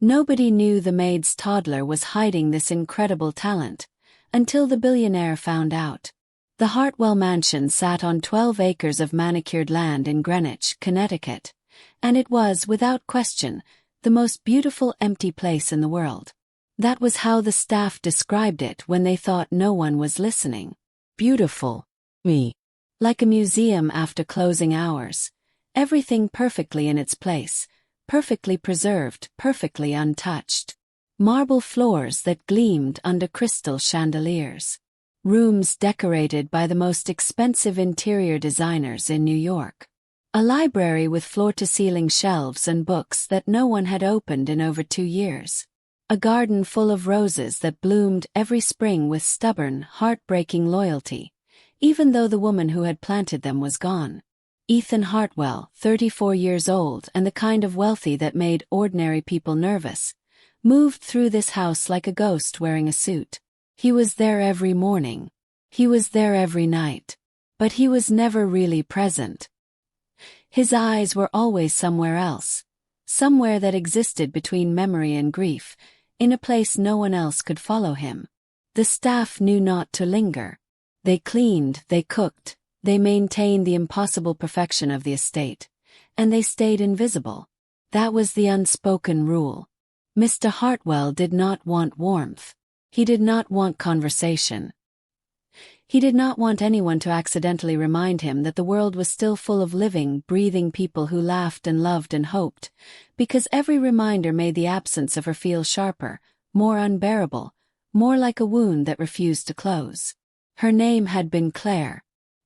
Nobody knew the maid's toddler was hiding this incredible talent, until the billionaire found out. The Hartwell mansion sat on 12 acres of manicured land in Greenwich, Connecticut, and it was, without question, the most beautiful empty place in the world. That was how the staff described it when they thought no one was listening. Beautiful. Like a museum after closing hours. Everything perfectly in its place, perfectly preserved, perfectly untouched. Marble floors that gleamed under crystal chandeliers. Rooms decorated by the most expensive interior designers in New York. A library with floor-to-ceiling shelves and books that no one had opened in over 2 years. A garden full of roses that bloomed every spring with stubborn, heartbreaking loyalty, even though the woman who had planted them was gone. Ethan Hartwell, 34 years old and the kind of wealthy that made ordinary people nervous, moved through this house like a ghost wearing a suit. He was there every morning. He was there every night. But he was never really present. His eyes were always somewhere else. Somewhere that existed between memory and grief, in a place no one else could follow him. The staff knew not to linger. They cleaned, they cooked, they maintained the impossible perfection of the estate, and they stayed invisible. That was the unspoken rule. Mr. Hartwell did not want warmth. He did not want conversation. He did not want anyone to accidentally remind him that the world was still full of living, breathing people who laughed and loved and hoped, because every reminder made the absence of her feel sharper, more unbearable, more like a wound that refused to close. Her name had been Claire.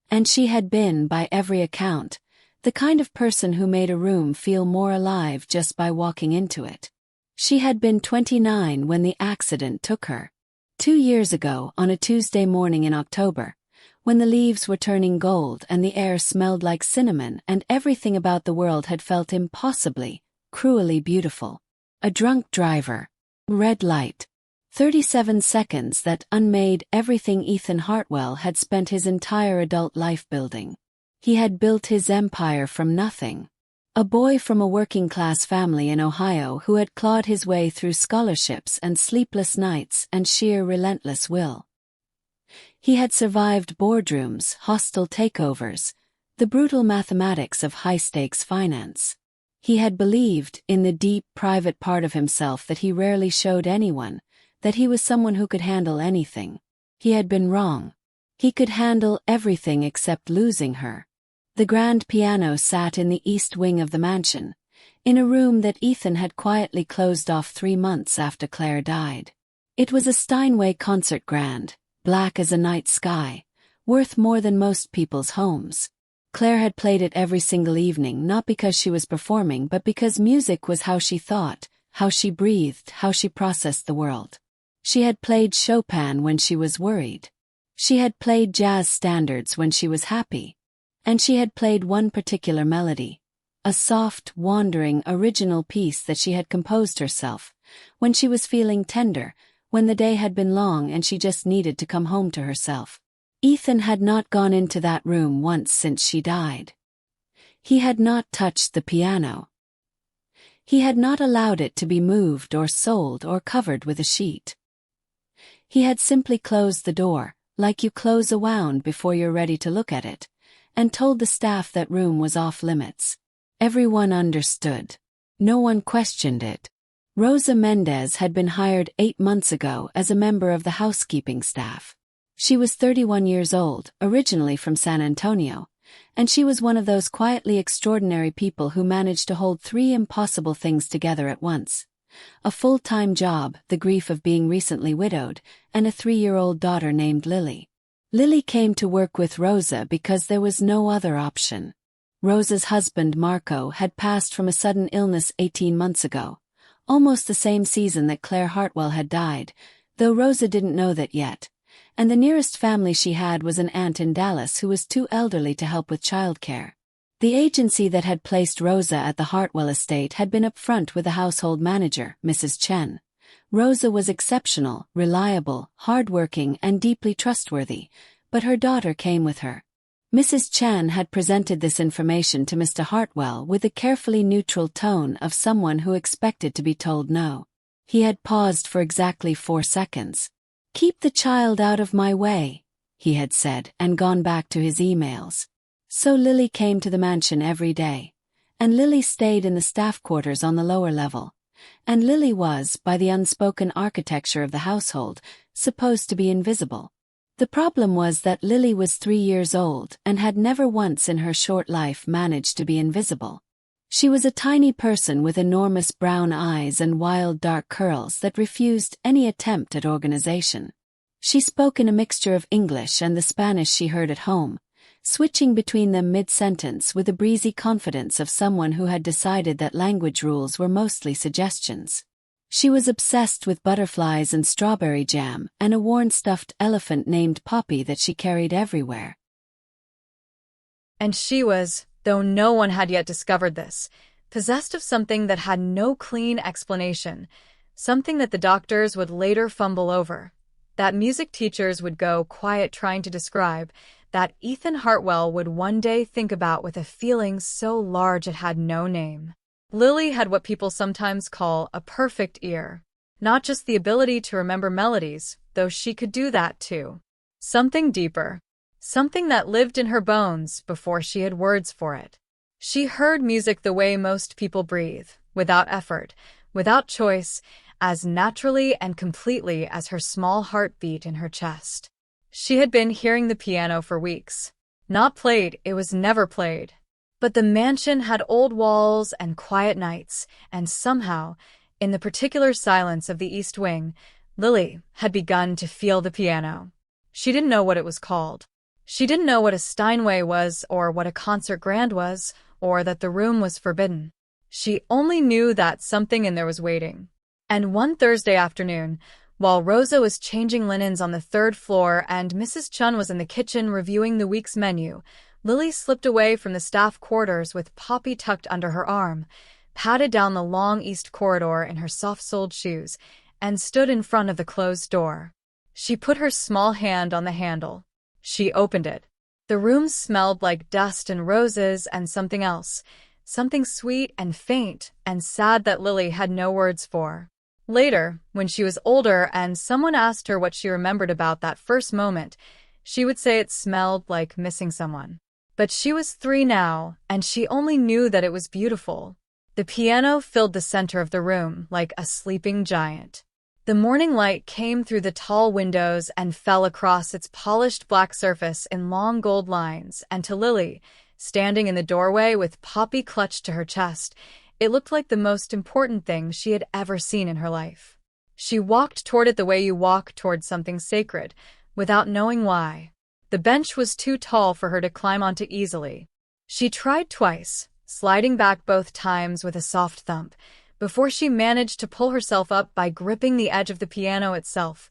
And she had been, by every account, the kind of person who made a room feel more alive just by walking into it. She had been 29 when the accident took her. 2 years ago, on a Tuesday morning in October, when the leaves were turning gold and the air smelled like cinnamon and everything about the world had felt impossibly, cruelly beautiful. A drunk driver. Red light. 37 seconds that unmade everything Ethan Hartwell had spent his entire adult life building. He had built his empire from nothing. A boy from a working-class family in Ohio who had clawed his way through scholarships and sleepless nights and sheer relentless will. He had survived boardrooms, hostile takeovers, the brutal mathematics of high-stakes finance. He had believed, in the deep, private part of himself that he rarely showed anyone, that he was someone who could handle anything. He had been wrong. He could handle everything except losing her. The grand piano sat in the east wing of the mansion, in a room that Ethan had quietly closed off 3 months after Claire died. It was a Steinway concert grand, black as a night sky, worth more than most people's homes. Claire had played it every single evening not because she was performing but because music was how she thought, how she breathed, how she processed the world. She had played Chopin when she was worried. She had played jazz standards when she was happy. And she had played one particular melody, a soft, wandering, original piece that she had composed herself, when she was feeling tender, when the day had been long and she just needed to come home to herself. Ethan had not gone into that room once since she died. He had not touched the piano. He had not allowed it to be moved or sold or covered with a sheet. He had simply closed the door, like you close a wound before you're ready to look at it, and told the staff that room was off limits. Everyone understood. No one questioned it. Rosa Mendez had been hired 8 months ago as a member of the housekeeping staff. She was 31 years old, originally from San Antonio, and she was one of those quietly extraordinary people who managed to hold 3 impossible things together at once. A full-time job, the grief of being recently widowed, and a 3-year-old daughter named Lily. Lily came to work with Rosa because there was no other option. Rosa's husband Marco had passed from a sudden illness 18 months ago, almost the same season that Claire Hartwell had died, though Rosa didn't know that yet, and the nearest family she had was an aunt in Dallas who was too elderly to help with childcare. The agency that had placed Rosa at the Hartwell estate had been up front with the household manager, Mrs. Chen. Rosa was exceptional, reliable, hardworking, and deeply trustworthy, but her daughter came with her. Mrs. Chan had presented this information to Mr. Hartwell with a carefully neutral tone of someone who expected to be told no. He had paused for exactly 4 seconds. "Keep the child out of my way," he had said, and gone back to his emails. So Lily came to the mansion every day. And Lily stayed in the staff quarters on the lower level. And Lily was, by the unspoken architecture of the household, supposed to be invisible. The problem was that Lily was 3 years old and had never once in her short life managed to be invisible. She was a tiny person with enormous brown eyes and wild dark curls that refused any attempt at organization. She spoke in a mixture of English and the Spanish she heard at home, switching between them mid-sentence with the breezy confidence of someone who had decided that language rules were mostly suggestions. She was obsessed with butterflies and strawberry jam and a worn stuffed elephant named Poppy that she carried everywhere. And she was, though no one had yet discovered this, possessed of something that had no clean explanation, something that the doctors would later fumble over, that music teachers would go quiet trying to describe, that Ethan Hartwell would one day think about with a feeling so large it had no name. Lily had what people sometimes call a perfect ear. Not just the ability to remember melodies, though she could do that too. Something deeper. Something that lived in her bones before she had words for it. She heard music the way most people breathe, without effort, without choice, as naturally and completely as her small heart beat in her chest. She had been hearing the piano for weeks. Not played, it was never played. But the mansion had old walls and quiet nights, and somehow, in the particular silence of the East Wing, Lily had begun to feel the piano. She didn't know what it was called. She didn't know what a Steinway was, or what a concert grand was, or that the room was forbidden. She only knew that something in there was waiting. And one Thursday afternoon, while Rosa was changing linens on the 3rd floor and Mrs. Chun was in the kitchen reviewing the week's menu, Lily slipped away from the staff quarters with Poppy tucked under her arm, padded down the long east corridor in her soft-soled shoes, and stood in front of the closed door. She put her small hand on the handle. She opened it. The room smelled like dust and roses and something else, something sweet and faint and sad that Lily had no words for. Later, when she was older and someone asked her what she remembered about that first moment, she would say it smelled like missing someone. But she was 3 now, and she only knew that it was beautiful. The piano filled the center of the room like a sleeping giant. The morning light came through the tall windows and fell across its polished black surface in long gold lines, and to Lily, standing in the doorway with Poppy clutched to her chest, it looked like the most important thing she had ever seen in her life. She walked toward it the way you walk toward something sacred, without knowing why. The bench was too tall for her to climb onto easily. She tried twice, sliding back both times with a soft thump, before she managed to pull herself up by gripping the edge of the piano itself,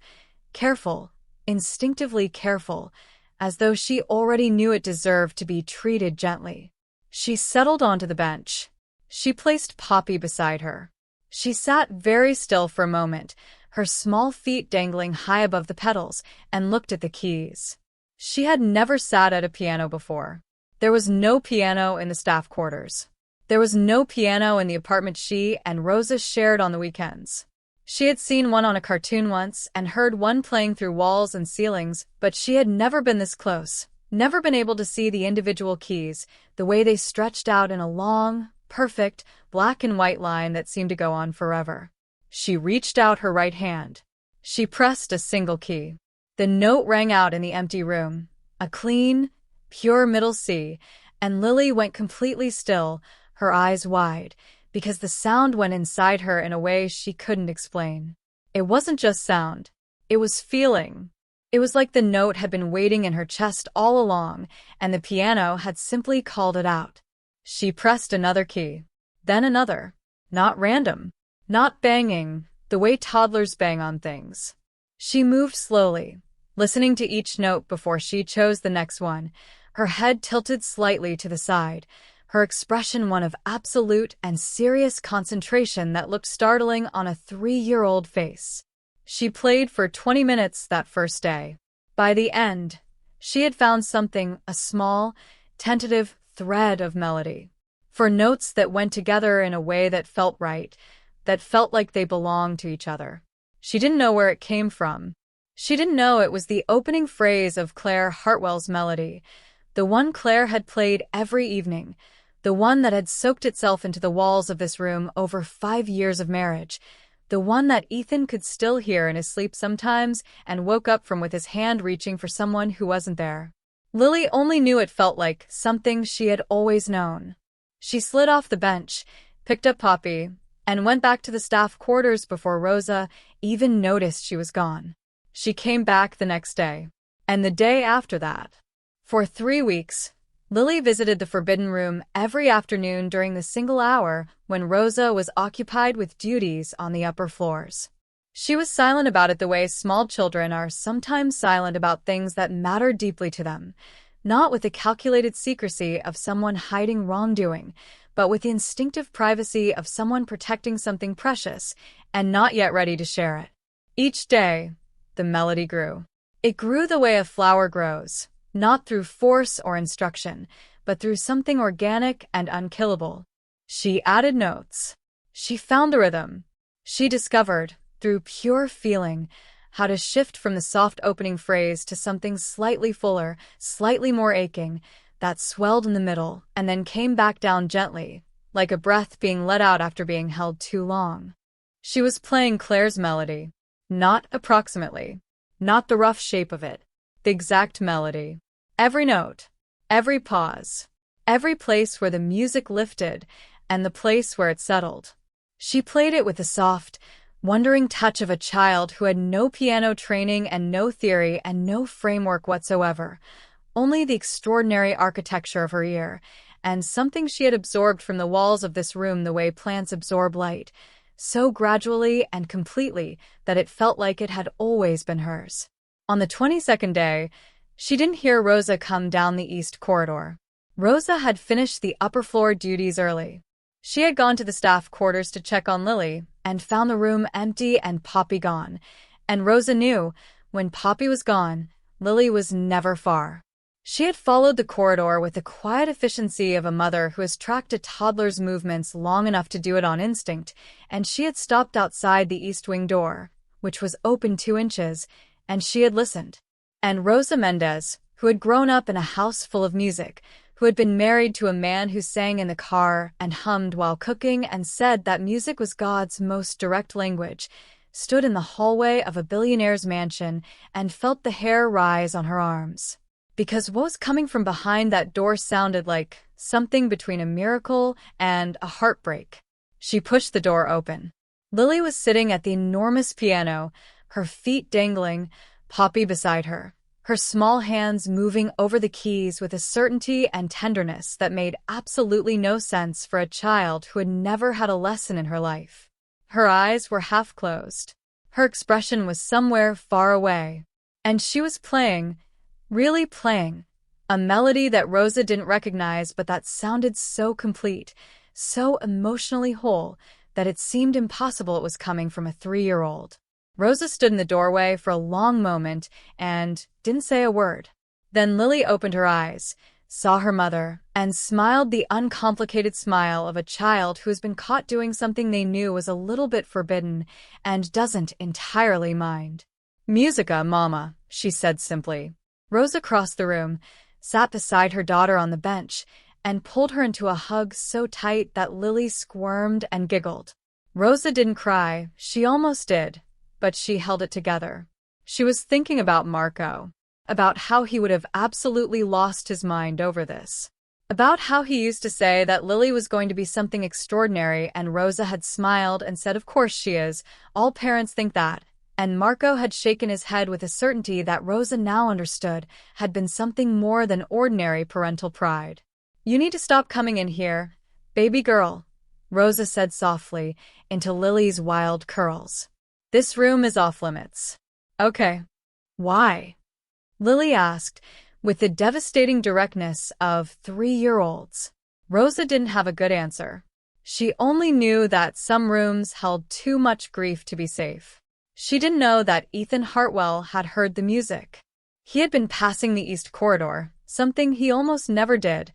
careful, instinctively careful, as though she already knew it deserved to be treated gently. She settled onto the bench. She placed Poppy beside her. She sat very still for a moment, her small feet dangling high above the pedals, and looked at the keys. She had never sat at a piano before. There was no piano in the staff quarters. There was no piano in the apartment she and Rosa shared on the weekends. She had seen one on a cartoon once and heard one playing through walls and ceilings, but she had never been this close, never been able to see the individual keys, the way they stretched out in a long, perfect, black and white line that seemed to go on forever. She reached out her right hand. She pressed a single key. The note rang out in the empty room, a clean, pure middle C, and Lily went completely still, her eyes wide, because the sound went inside her in a way she couldn't explain. It wasn't just sound. It was feeling. It was like the note had been waiting in her chest all along, and the piano had simply called it out. She pressed another key, then another. Not random. Not banging, the way toddlers bang on things. She moved slowly, listening to each note before she chose the next one, her head tilted slightly to the side, her expression one of absolute and serious concentration that looked startling on a 3-year-old face. She played for 20 minutes that first day. By the end, She had found something, a small, tentative thread of melody. For notes that went together in a way that felt right, that felt like they belonged to each other. She didn't know where it came from. She didn't know it was the opening phrase of Claire Hartwell's melody, the one Claire had played every evening, the one that had soaked itself into the walls of this room over 5 years of marriage, the one that Ethan could still hear in his sleep sometimes and woke up from with his hand reaching for someone who wasn't there. Lily only knew it felt like something she had always known. She slid off the bench, picked up Poppy, and went back to the staff quarters before Rosa even noticed she was gone. She came back the next day, and the day after that. For 3 weeks, Lily visited the Forbidden Room every afternoon during the single hour when Rosa was occupied with duties on the upper floors. She was silent about it the way small children are sometimes silent about things that matter deeply to them, not with the calculated secrecy of someone hiding wrongdoing, but with the instinctive privacy of someone protecting something precious and not yet ready to share it. Each day, the melody grew. It grew the way a flower grows, not through force or instruction, but through something organic and unkillable. She added notes. She found the rhythm. She discovered, through pure feeling, how to shift from the soft opening phrase to something slightly fuller, slightly more aching, that swelled in the middle and then came back down gently, like a breath being let out after being held too long. She was playing Claire's melody, not approximately, not the rough shape of it, the exact melody. Every note, every pause, every place where the music lifted and the place where it settled. She played it with the soft, wondering touch of a child who had no piano training and no theory and no framework whatsoever, only the extraordinary architecture of her ear, and something she had absorbed from the walls of this room the way plants absorb light, so gradually and completely that it felt like it had always been hers. On the 22nd day, she didn't hear Rosa come down the east corridor. Rosa had finished the upper floor duties early. She had gone to the staff quarters to check on Lily and found the room empty and Poppy gone. And Rosa knew, when Poppy was gone, Lily was never far. She had followed the corridor with the quiet efficiency of a mother who has tracked a toddler's movements long enough to do it on instinct, and she had stopped outside the east wing door, which was open 2 inches, and she had listened. And Rosa Mendez, who had grown up in a house full of music, who had been married to a man who sang in the car and hummed while cooking and said that music was God's most direct language, stood in the hallway of a billionaire's mansion and felt the hair rise on her arms. Because what was coming from behind that door sounded like something between a miracle and a heartbreak. She pushed the door open. Lily was sitting at the enormous piano, her feet dangling, Poppy beside her, her small hands moving over the keys with a certainty and tenderness that made absolutely no sense for a child who had never had a lesson in her life. Her eyes were half closed. Her expression was somewhere far away. And she was playing, really playing, a melody that Rosa didn't recognize but that sounded so complete, so emotionally whole, that it seemed impossible it was coming from a 3-year-old. Rosa stood in the doorway for a long moment and didn't say a word. Then Lily opened her eyes, saw her mother, and smiled the uncomplicated smile of a child who has been caught doing something they knew was a little bit forbidden and doesn't entirely mind. "Musica, Mama," she said simply. Rosa crossed the room, sat beside her daughter on the bench, and pulled her into a hug so tight that Lily squirmed and giggled. Rosa didn't cry, she almost did, but she held it together. She was thinking about Marco, about how he would have absolutely lost his mind over this, about how he used to say that Lily was going to be something extraordinary and Rosa had smiled and said, "Of course she is, all parents think that," and Marco had shaken his head with a certainty that Rosa now understood had been something more than ordinary parental pride. "You need to stop coming in here, baby girl," Rosa said softly into Lily's wild curls. "This room is off limits." "Okay." "Why?" Lily asked, with the devastating directness of 3-year-olds. Rosa didn't have a good answer. She only knew that some rooms held too much grief to be safe. She didn't know that Ethan Hartwell had heard the music. He had been passing the East Corridor, something he almost never did,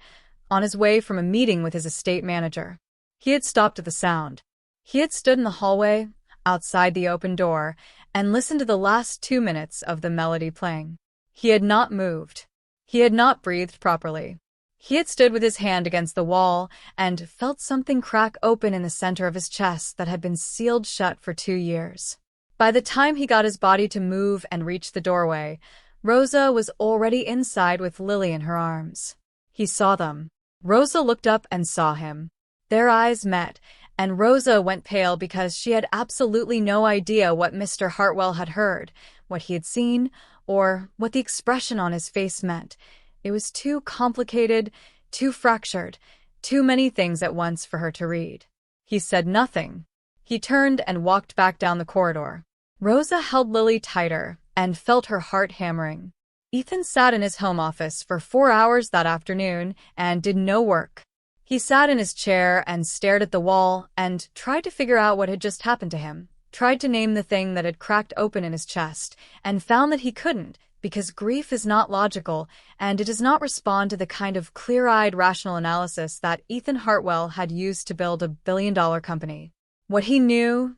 on his way from a meeting with his estate manager. He had stopped at the sound. He had stood in the hallway, outside the open door, and listened to the last 2 minutes of the melody playing. He had not moved. He had not breathed properly. He had stood with his hand against the wall and felt something crack open in the center of his chest that had been sealed shut for 2 years. By the time he got his body to move and reach the doorway, Rosa was already inside with Lily in her arms. He saw them. Rosa looked up and saw him. Their eyes met, and Rosa went pale because she had absolutely no idea what Mr. Hartwell had heard, what he had seen, or what the expression on his face meant. It was too complicated, too fractured, too many things at once for her to read. He said nothing. He turned and walked back down the corridor. Rosa held Lily tighter and felt her heart hammering. Ethan sat in his home office for 4 hours that afternoon and did no work. He sat in his chair and stared at the wall and tried to figure out what had just happened to him, tried to name the thing that had cracked open in his chest, and found that he couldn't, because grief is not logical and it does not respond to the kind of clear-eyed rational analysis that Ethan Hartwell had used to build a billion-dollar company. What he knew,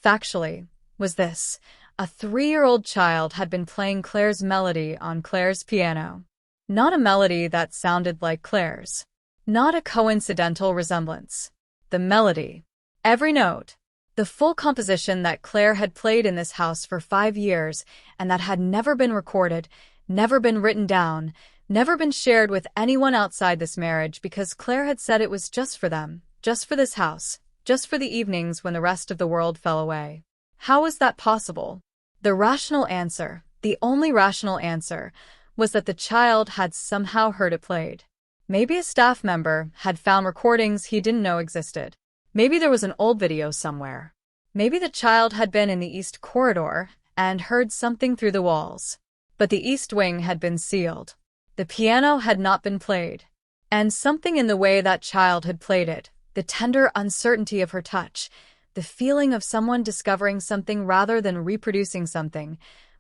factually, was this. A 3-year-old child had been playing Claire's melody on Claire's piano. Not a melody that sounded like Claire's. Not a coincidental resemblance. The melody. Every note. The full composition that Claire had played in this house for 5 years and that had never been recorded, never been written down, never been shared with anyone outside this marriage because Claire had said it was just for them, just for this house, just for the evenings when the rest of the world fell away. How was that possible? The rational answer, the only rational answer, was that the child had somehow heard it played. Maybe a staff member had found recordings he didn't know existed. Maybe there was an old video somewhere. Maybe the child had been in the East Corridor and heard something through the walls. But the East Wing had been sealed. The piano had not been played. And something in the way that child had played it, the tender uncertainty of her touch, the feeling of someone discovering something rather than reproducing something,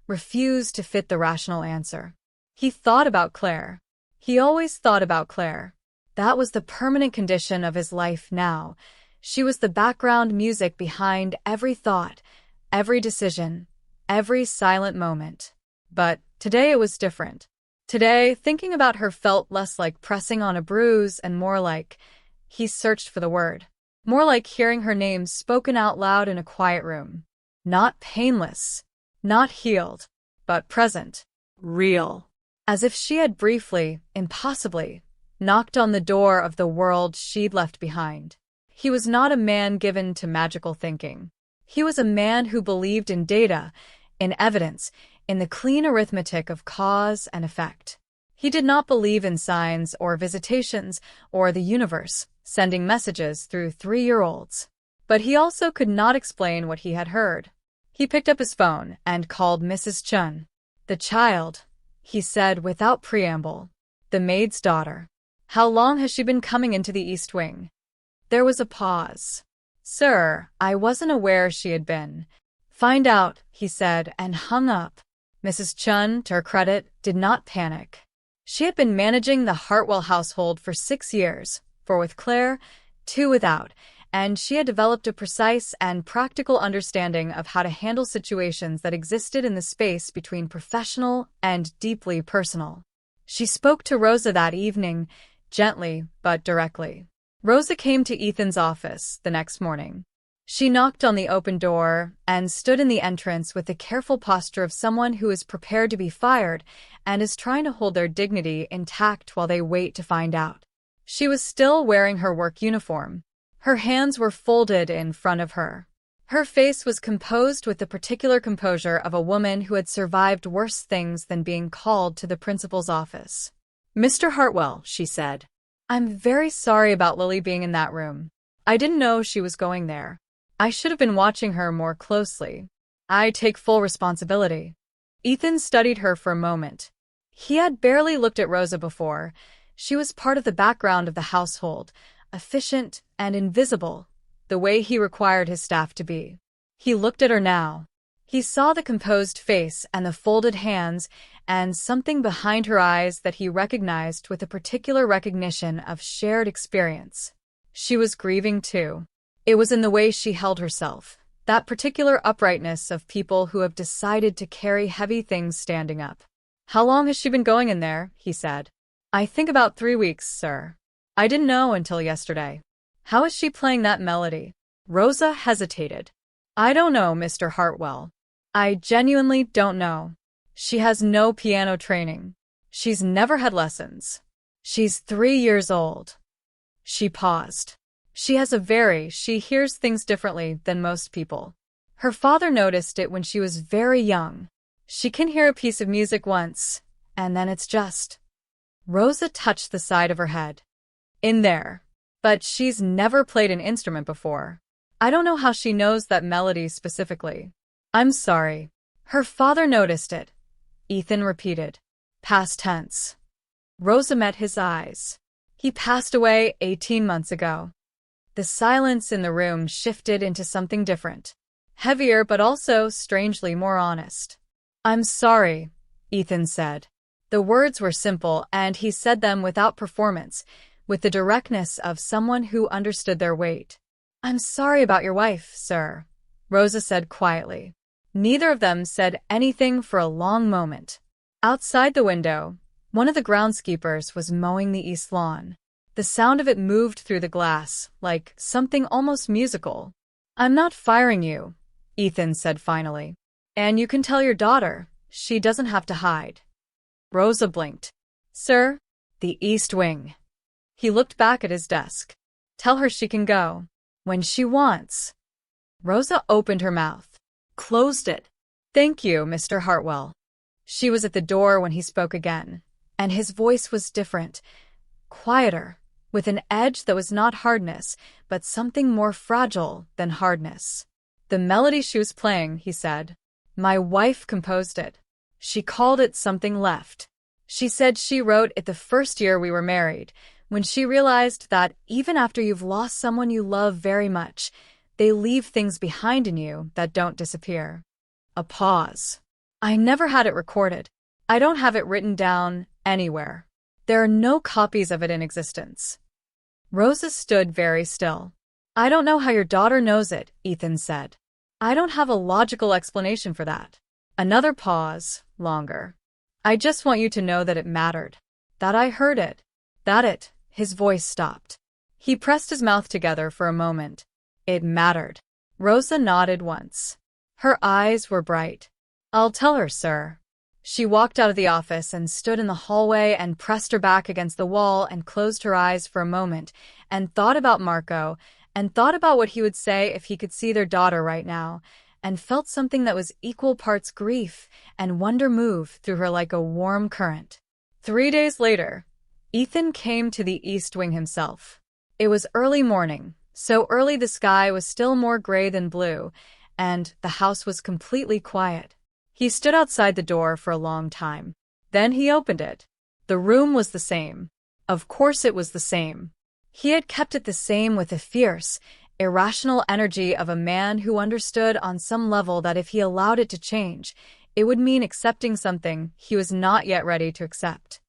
refused to fit the rational answer. He thought about Claire. He always thought about Claire. That was the permanent condition of his life now. She was the background music behind every thought, every decision, every silent moment. But today it was different. Today, thinking about her felt less like pressing on a bruise and more like, he searched for the word. More like hearing her name spoken out loud in a quiet room. Not painless, not healed, but present, real. As if she had briefly, impossibly, knocked on the door of the world she'd left behind. He was not a man given to magical thinking. He was a man who believed in data, in evidence, in the clean arithmetic of cause and effect. He did not believe in signs or visitations or the universe sending messages through 3-year-olds. But he also could not explain what he had heard. He picked up his phone and called Mrs. Chun. The child, he said without preamble. The maid's daughter. How long has she been coming into the East Wing? There was a pause. Sir, I wasn't aware she had been. Find out, he said, and hung up. Mrs. Chun, to her credit, did not panic. She had been managing the Hartwell household for 6 years, 4 with Claire, 2 without, and she had developed a precise and practical understanding of how to handle situations that existed in the space between professional and deeply personal. She spoke to Rosa that evening, gently but directly. Rosa came to Ethan's office the next morning. She knocked on the open door and stood in the entrance with the careful posture of someone who is prepared to be fired and is trying to hold their dignity intact while they wait to find out. She was still wearing her work uniform. Her hands were folded in front of her. Her face was composed with the particular composure of a woman who had survived worse things than being called to the principal's office. Mr. Hartwell, she said. I'm very sorry about Lily being in that room. I didn't know she was going there. I should have been watching her more closely. I take full responsibility. Ethan studied her for a moment. He had barely looked at Rosa before. She was part of the background of the household, efficient and invisible, the way he required his staff to be. He looked at her now. He saw the composed face and the folded hands, and something behind her eyes that he recognized with a particular recognition of shared experience. She was grieving too. It was in the way she held herself, that particular uprightness of people who have decided to carry heavy things standing up. "How long has she been going in there?" he said. "I think about 3 weeks, sir. I didn't know until yesterday." "How is she playing that melody?" Rosa hesitated. "I don't know, Mr. Hartwell. I genuinely don't know. She has no piano training. She's never had lessons. She's 3 years old." She paused. She hears things differently than most people. Her father noticed it when she was very young. She can hear a piece of music once, and then it's just. Rosa touched the side of her head. "In there. But she's never played an instrument before. I don't know how she knows that melody specifically." "I'm sorry." Her father noticed it. Ethan repeated. Past tense. Rosa met his eyes. "He passed away 18 months ago." The silence in the room shifted into something different. Heavier but also strangely more honest. "I'm sorry," Ethan said. The words were simple, and he said them without performance, with the directness of someone who understood their weight. "I'm sorry about your wife, sir," Rosa said quietly. Neither of them said anything for a long moment. Outside the window, one of the groundskeepers was mowing the east lawn. The sound of it moved through the glass, like something almost musical. "I'm not firing you," Ethan said finally. "And you can tell your daughter, she doesn't have to hide." Rosa blinked. "Sir?" "The East Wing." He looked back at his desk. "Tell her she can go. When she wants." Rosa opened her mouth. Closed it. "Thank you, Mr. Hartwell." She was at the door when he spoke again, and his voice was different, quieter, with an edge that was not hardness, but something more fragile than hardness. "The melody she was playing," he said. "My wife composed it. She called it something left. She said she wrote it the first year we were married, when she realized that even after you've lost someone you love very much, they leave things behind in you that don't disappear." A pause. "I never had it recorded. I don't have it written down anywhere. There are no copies of it in existence." Rosa stood very still. "I don't know how your daughter knows it," Ethan said. "I don't have a logical explanation for that." Another pause, longer. "I just want you to know that it mattered. That I heard it. His voice stopped. He pressed his mouth together for a moment. "It mattered." Rosa nodded once. Her eyes were bright. "I'll tell her, sir." She walked out of the office and stood in the hallway and pressed her back against the wall and closed her eyes for a moment and thought about Marco and thought about what he would say if he could see their daughter right now, and felt something that was equal parts grief and wonder move through her like a warm current. 3 days later, Ethan came to the East Wing himself. It was early morning, so early the sky was still more gray than blue, and the house was completely quiet. He stood outside the door for a long time. Then he opened it. The room was the same. Of course it was the same. He had kept it the same with the fierce, irrational energy of a man who understood on some level that if he allowed it to change, it would mean accepting something he was not yet ready to accept.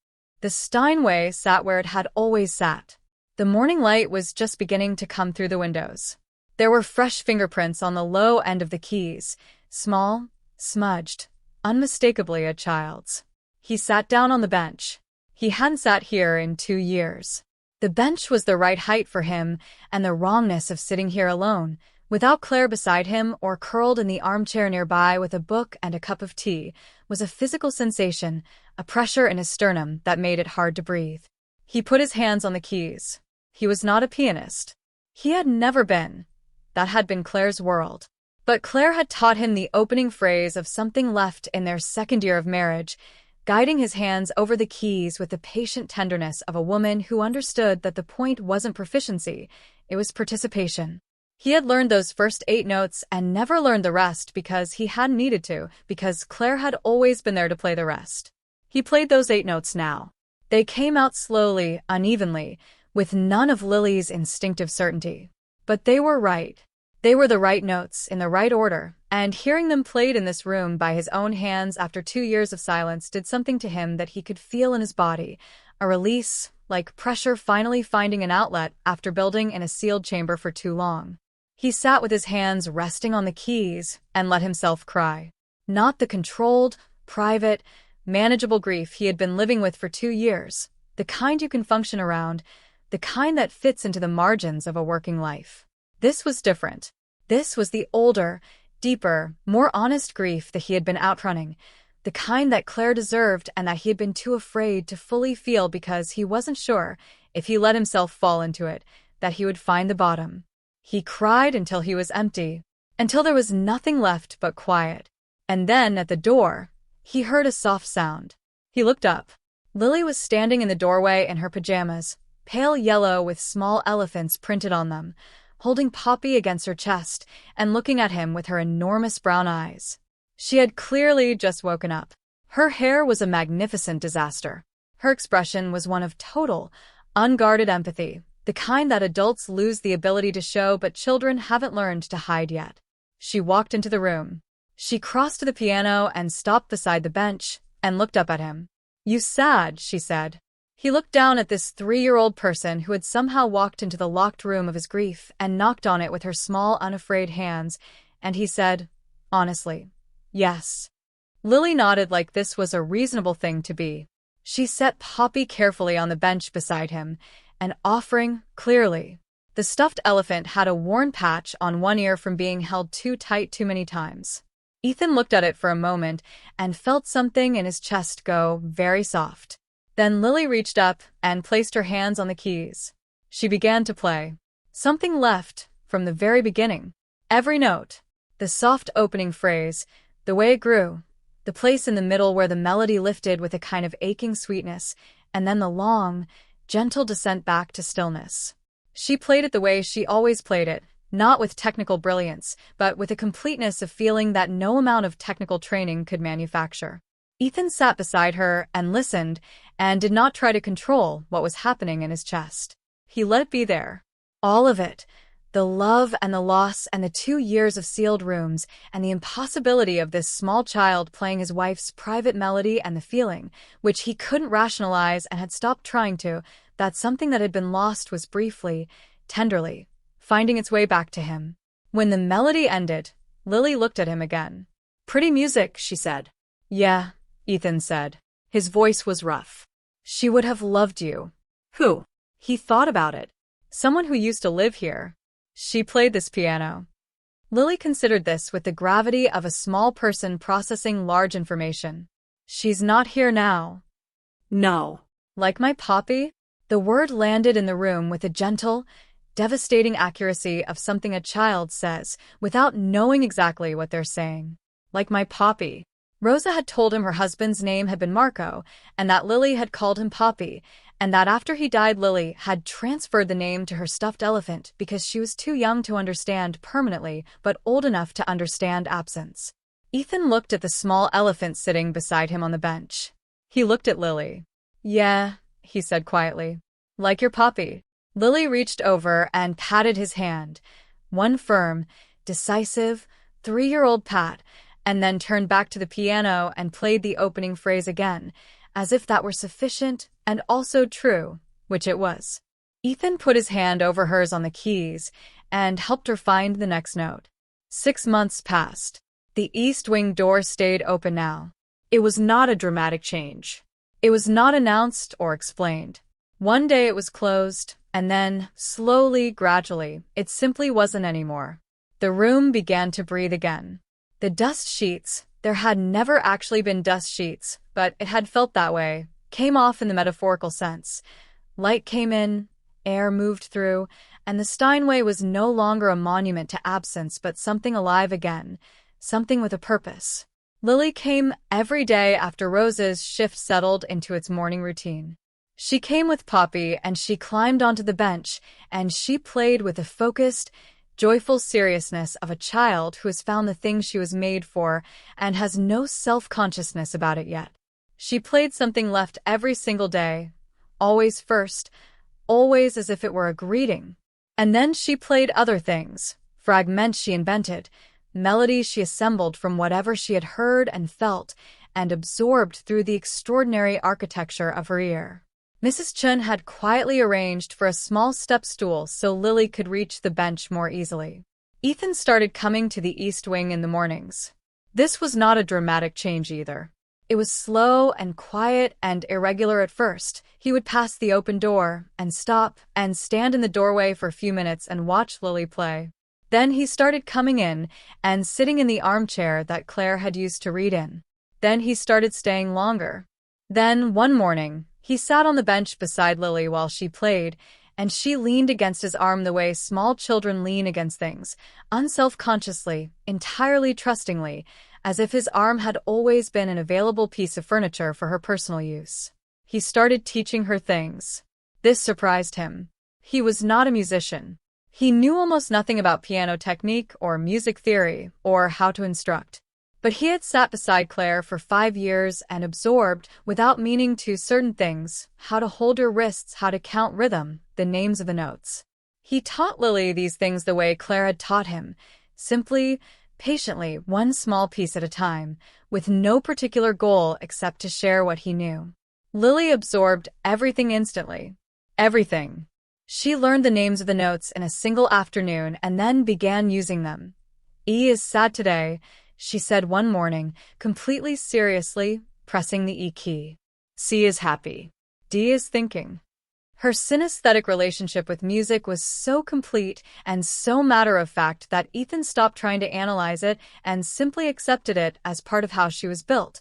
The Steinway sat where it had always sat. The morning light was just beginning to come through the windows. There were fresh fingerprints on the low end of the keys, small, smudged, unmistakably a child's. He sat down on the bench. He hadn't sat here in 2 years. The bench was the right height for him, and the wrongness of sitting here alone, without Claire beside him or curled in the armchair nearby with a book and a cup of tea, was a physical sensation, a pressure in his sternum that made it hard to breathe. He put his hands on the keys. He was not a pianist. He had never been. That had been Claire's world. But Claire had taught him the opening phrase of something left in their second year of marriage, guiding his hands over the keys with the patient tenderness of a woman who understood that the point wasn't proficiency, it was participation. He had learned those first 8 notes and never learned the rest because he hadn't needed to, because Claire had always been there to play the rest. He played those 8 notes now. They came out slowly, unevenly, with none of Lily's instinctive certainty. But they were right. They were the right notes in the right order, And hearing them played in this room by his own hands after 2 years of silence did something to him that he could feel in his body, a release, like pressure finally finding an outlet after building in a sealed chamber for too long. He sat with his hands resting on the keys and let himself cry. Not the controlled, private, manageable grief he had been living with for 2 years, the kind you can function around, the kind that fits into the margins of a working life. This was different. This was the older, deeper, more honest grief that he had been outrunning, the kind that Claire deserved and that he had been too afraid to fully feel because he wasn't sure, if he let himself fall into it, that he would find the bottom. He cried until he was empty, until there was nothing left but quiet. And then, at the door, he heard a soft sound. He looked up. Lily was standing in the doorway in her pajamas, pale yellow with small elephants printed on them, holding Poppy against her chest and looking at him with her enormous brown eyes. She had clearly just woken up. Her hair was a magnificent disaster. Her expression was one of total, unguarded empathy, the kind that adults lose the ability to show but children haven't learned to hide yet. She walked into the room. She crossed to the piano and stopped beside the bench and looked up at him. "You sad," she said. He looked down at this 3-year-old person who had somehow walked into the locked room of his grief and knocked on it with her small, unafraid hands, and he said, honestly, "Yes." Lily nodded like this was a reasonable thing to be. She set Poppy carefully on the bench beside him, and offering, clearly. The stuffed elephant had a worn patch on one ear from being held too tight too many times. Ethan looked at it for a moment and felt something in his chest go very soft. Then Lily reached up and placed her hands on the keys. She began to play. Something left from the very beginning. Every note, the soft opening phrase, the way it grew, the place in the middle where the melody lifted with a kind of aching sweetness, and then the long, gentle descent back to stillness. She played it the way she always played it, not with technical brilliance, but with a completeness of feeling that no amount of technical training could manufacture. Ethan sat beside her and listened, and did not try to control what was happening in his chest. He let it be there. All of it. The love and the loss and the 2 years of sealed rooms and the impossibility of this small child playing his wife's private melody and the feeling, which he couldn't rationalize and had stopped trying to, that something that had been lost was briefly, tenderly, finding its way back to him. When the melody ended, Lily looked at him again. "Pretty music," she said. "Yeah," Ethan said. His voice was rough. "She would have loved you." "Who?" He thought about it. "Someone who used to live here. She played this piano." Lily considered this with the gravity of a small person processing large information. "She's not here now." "No." "Like my Poppy?" The word landed in the room with a gentle, devastating accuracy of something a child says, without knowing exactly what they're saying. "Like my Poppy." Rosa had told him her husband's name had been Marco, and that Lily had called him Poppy, and that after he died Lily had transferred the name to her stuffed elephant because she was too young to understand permanently, but old enough to understand absence. Ethan looked at the small elephant sitting beside him on the bench. He looked at Lily. "Yeah," he said quietly. "Like your Poppy." Lily reached over and patted his hand, one firm, decisive, 3-year-old pat, and then turned back to the piano and played the opening phrase again, as if that were sufficient and also true, which it was. Ethan put his hand over hers on the keys and helped her find the next note. 6 months passed. The east wing door stayed open now. It was not a dramatic change. It was not announced or explained. One day it was closed, and then, slowly, gradually, it simply wasn't anymore. The room began to breathe again. The dust sheets, there had never actually been dust sheets, but it had felt that way, came off in the metaphorical sense. Light came in, air moved through, and the Steinway was no longer a monument to absence but something alive again, something with a purpose. Lily came every day after Rosa's shift settled into its morning routine. She came with Poppy and she climbed onto the bench, and she played with the focused, joyful seriousness of a child who has found the thing she was made for and has no self-consciousness about it yet. She played something left every single day, always first, always as if it were a greeting. And then she played other things, fragments she invented, melodies she assembled from whatever she had heard and felt and absorbed through the extraordinary architecture of her ear. Mrs. Chun had quietly arranged for a small step stool so Lily could reach the bench more easily. Ethan started coming to the East Wing in the mornings. This was not a dramatic change either. It was slow and quiet and irregular at first. He would pass the open door and stop and stand in the doorway for a few minutes and watch Lily play. Then he started coming in and sitting in the armchair that Claire had used to read in. Then he started staying longer. Then, one morning, he sat on the bench beside Lily while she played, and she leaned against his arm the way small children lean against things, unself-consciously, entirely trustingly, as if his arm had always been an available piece of furniture for her personal use. He started teaching her things. This surprised him. He was not a musician. He knew almost nothing about piano technique or music theory or how to instruct. But he had sat beside Claire for 5 years and absorbed, without meaning to, certain things: how to hold her wrists, how to count rhythm, the names of the notes. He taught Lily these things the way Claire had taught him, simply, patiently, one small piece at a time, with no particular goal except to share what he knew. Lily absorbed everything instantly. Everything. She learned the names of the notes in a single afternoon and then began using them. "E is sad today," she said one morning, completely seriously, pressing the E key. "C is happy. D is thinking." Her synesthetic relationship with music was so complete and so matter-of-fact that Ethan stopped trying to analyze it and simply accepted it as part of how she was built,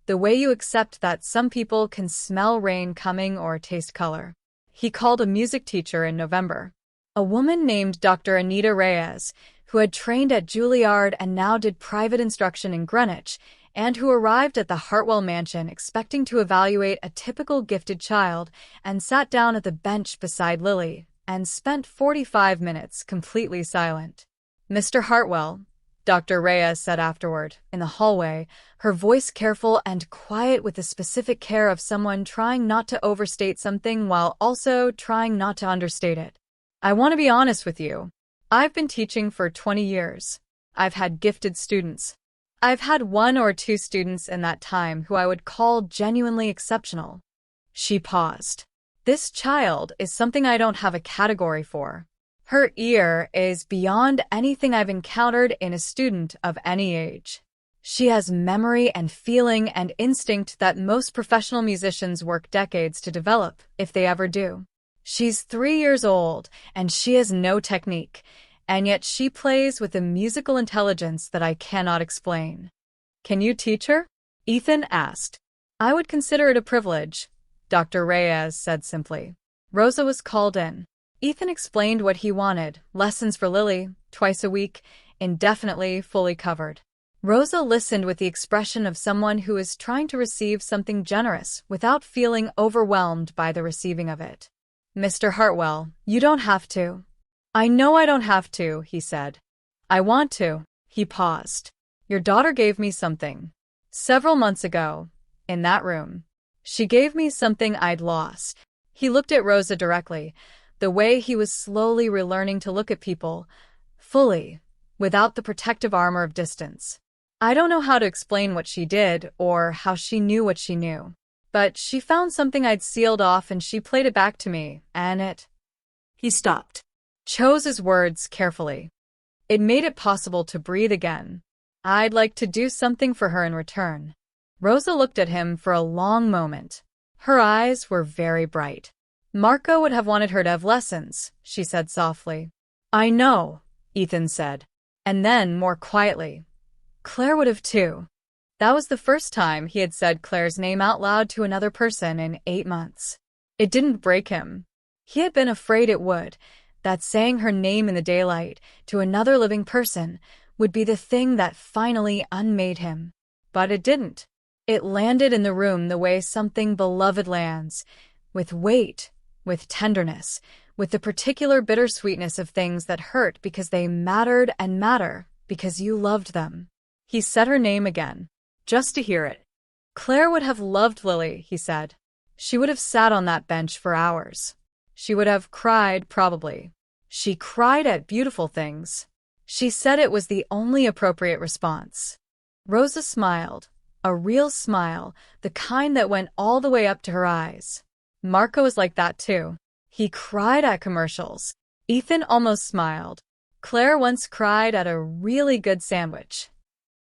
the way you accept that some people can smell rain coming or taste color. He called a music teacher in November, a woman named Dr. Anita Reyes, who had trained at Juilliard and now did private instruction in Greenwich, and who arrived at the Hartwell mansion expecting to evaluate a typical gifted child, and sat down at the bench beside Lily, and spent 45 minutes completely silent. "Mr. Hartwell," Dr. Reyes said afterward, in the hallway, her voice careful and quiet with the specific care of someone trying not to overstate something while also trying not to understate it. "I want to be honest with you. I've been teaching for 20 years. I've had gifted students. I've had 1 or 2 students in that time who I would call genuinely exceptional." She paused. "This child is something I don't have a category for. Her ear is beyond anything I've encountered in a student of any age. She has memory and feeling and instinct that most professional musicians work decades to develop, if they ever do. She's 3 years old, and she has no technique, and yet she plays with a musical intelligence that I cannot explain." "Can you teach her?" Ethan asked. "I would consider it a privilege," Dr. Reyes said simply. Rosa was called in. Ethan explained what he wanted: lessons for Lily, twice a week, indefinitely, fully covered. Rosa listened with the expression of someone who is trying to receive something generous without feeling overwhelmed by the receiving of it. "Mr. Hartwell, you don't have to." "I know I don't have to," he said. "I want to." He paused. "Your daughter gave me something. Several months ago, in that room. She gave me something I'd lost." He looked at Rosa directly, the way he was slowly relearning to look at people, fully, without the protective armor of distance. "I don't know how to explain what she did or how she knew what she knew. But she found something I'd sealed off and she played it back to me, and it—" He stopped. Chose his words carefully. "It made it possible to breathe again. I'd like to do something for her in return." Rosa looked at him for a long moment. Her eyes were very bright. "Marco would have wanted her to have lessons," she said softly. "I know," Ethan said. And then, more quietly, "Claire would have too." That was the first time he had said Claire's name out loud to another person in 8 months. It didn't break him. He had been afraid it would, that saying her name in the daylight to another living person would be the thing that finally unmade him. But it didn't. It landed in the room the way something beloved lands, with weight, with tenderness, with the particular bittersweetness of things that hurt because they mattered and matter because you loved them. He said her name again, just to hear it. Claire would have loved Lily, he said. She would have sat on that bench for hours. She would have cried, probably. She cried at beautiful things. She said it was the only appropriate response. Rosa smiled, a real smile, the kind that went all the way up to her eyes. Marco was like that too. He cried at commercials. Ethan almost smiled. Claire once cried at a really good sandwich.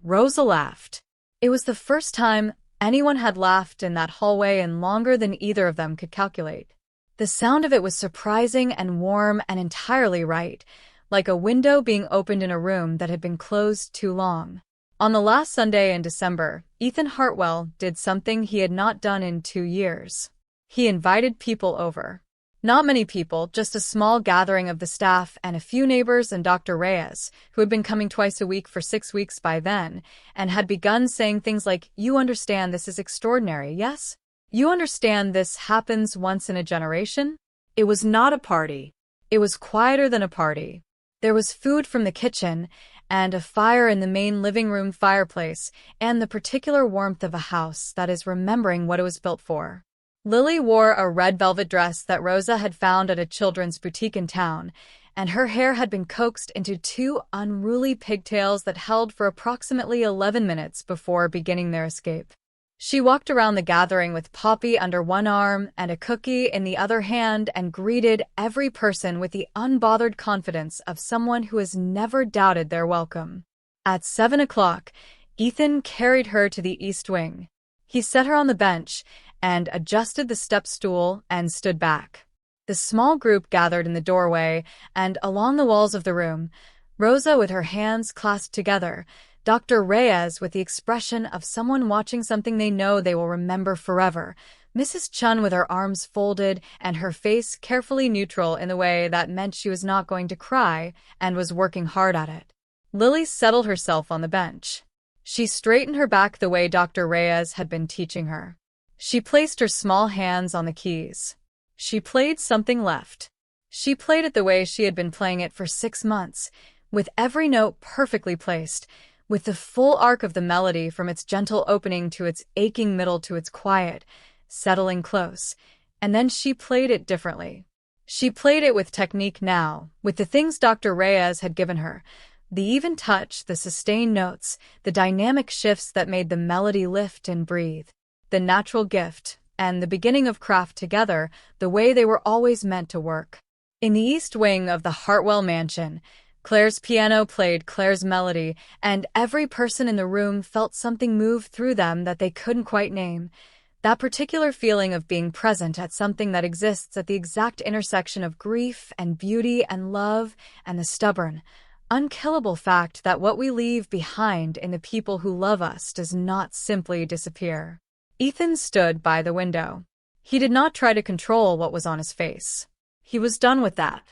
Rosa laughed. It was the first time anyone had laughed in that hallway in longer than either of them could calculate. The sound of it was surprising and warm and entirely right, like a window being opened in a room that had been closed too long. On the last Sunday in December, Ethan Hartwell did something he had not done in 2 years. He invited people over. Not many people, just a small gathering of the staff and a few neighbors and Dr. Reyes, who had been coming twice a week for 6 weeks by then, and had begun saying things like, "You understand this is extraordinary, yes? You understand this happens once in a generation?" It was not a party. It was quieter than a party. There was food from the kitchen, and a fire in the main living room fireplace, and the particular warmth of a house that is remembering what it was built for. Lily wore a red velvet dress that Rosa had found at a children's boutique in town, and her hair had been coaxed into 2 unruly pigtails that held for approximately 11 minutes before beginning their escape. She walked around the gathering with Poppy under one arm and a cookie in the other hand and greeted every person with the unbothered confidence of someone who has never doubted their welcome. At 7 o'clock, Ethan carried her to the East Wing. He set her on the bench and adjusted the step stool and stood back. The small group gathered in the doorway and along the walls of the room, Rosa with her hands clasped together, Dr. Reyes with the expression of someone watching something they know they will remember forever, Mrs. Chun with her arms folded and her face carefully neutral in the way that meant she was not going to cry and was working hard at it. Lily settled herself on the bench. She straightened her back the way Dr. Reyes had been teaching her. She placed her small hands on the keys. She played something left. She played it the way she had been playing it for 6 months, with every note perfectly placed, with the full arc of the melody from its gentle opening to its aching middle to its quiet, settling close. And then she played it differently. She played it with technique now, with the things Dr. Reyes had given her, the even touch, the sustained notes, the dynamic shifts that made the melody lift and breathe, the natural gift, and the beginning of craft together, the way they were always meant to work. In the East Wing of the Hartwell mansion, Claire's piano played Claire's melody, and every person in the room felt something move through them that they couldn't quite name. That particular feeling of being present at something that exists at the exact intersection of grief and beauty and love and the stubborn, unkillable fact that what we leave behind in the people who love us does not simply disappear. Ethan stood by the window. He did not try to control what was on his face. He was done with that.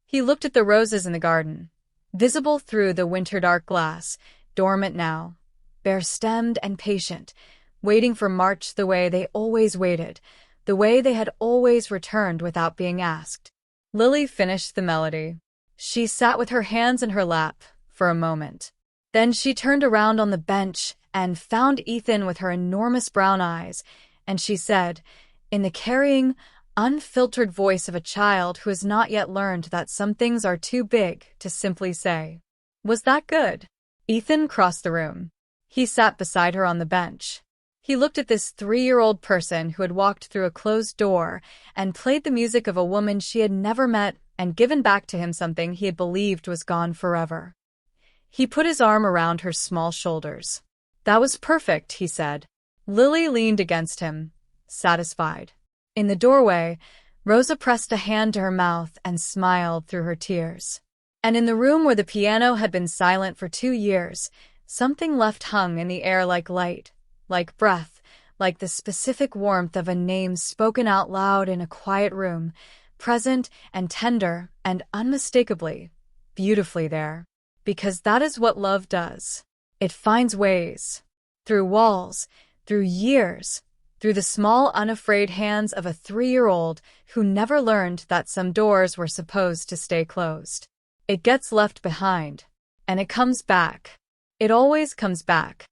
He looked at the roses in the garden, visible through the winter-dark glass, dormant now, bare-stemmed and patient, waiting for March the way they always waited, the way they had always returned without being asked. Lily finished the melody. She sat with her hands in her lap for a moment. Then she turned around on the bench and found Ethan with her enormous brown eyes, and she said, in the carrying, unfiltered voice of a child who has not yet learned that some things are too big to simply say, "Was that good?" Ethan crossed the room. He sat beside her on the bench. He looked at this 3-year-old person who had walked through a closed door and played the music of a woman she had never met and given back to him something he had believed was gone forever. He put his arm around her small shoulders. "That was perfect," he said. Lily leaned against him, satisfied. In the doorway, Rosa pressed a hand to her mouth and smiled through her tears. And in the room where the piano had been silent for 2 years, something left hung in the air like light, like breath, like the specific warmth of a name spoken out loud in a quiet room, present and tender and unmistakably, beautifully there. Because that is what love does. It finds ways. Through walls, through years, through the small, unafraid hands of a 3-year-old who never learned that some doors were supposed to stay closed. It gets left behind. And it comes back. It always comes back.